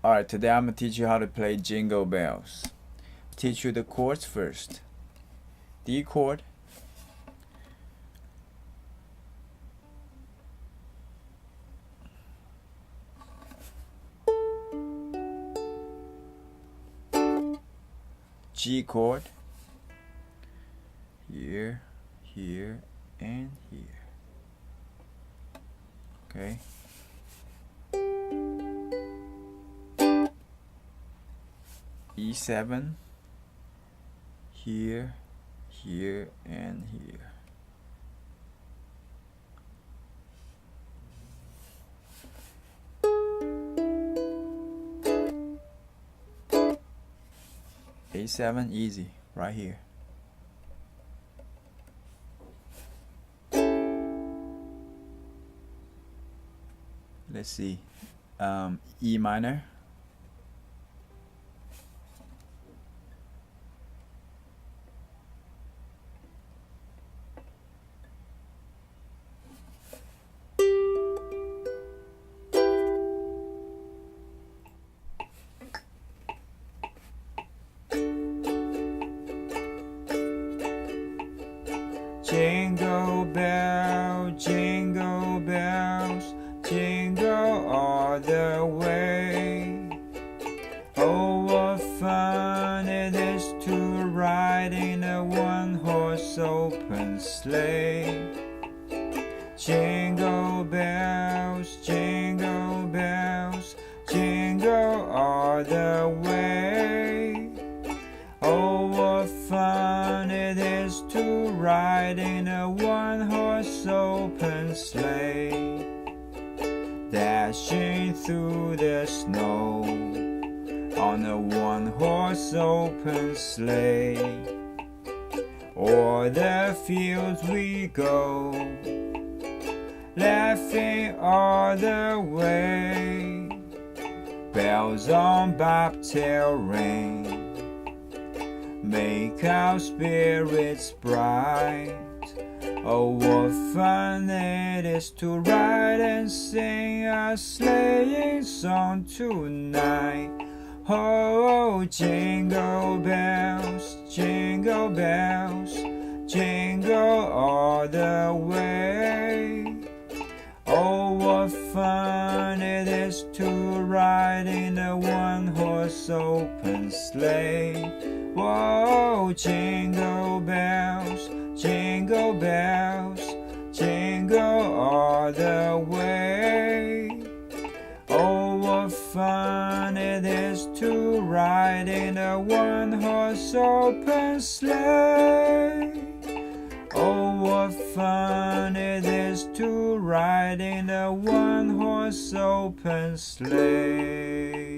Alright, today I'm going to teach you how to play Jingle Bells. Teach you the chords first. D chord, G chord, here, here, and here. Okay. E7, here, here, and here. A7, easy, right here. Let's see, E minor, Jingle bell, jingle bells, jingle all the way. Oh, what fun it is to ride in a one-horse open sleigh. Jingle bells, jingle bells, jingle all the way. Oh, what fun it is to ride in a one-horse open sleigh, dashing through the snow on a one-horse open sleigh. O'er the fields we go, laughing all the way. Bells on bobtail ring, make our spirits bright. Oh, what fun it is to ride and sing a sleighing song tonight. Oh, jingle bells, jingle bells, jingle all the way. Oh, what fun it is to ride in a one-horse open sleigh. Whoa, jingle bells, jingle bells, jingle all the way. Oh, what fun it is to ride in a one-horse open sleigh. Oh, what fun it is to ride in a one-horse open sleigh.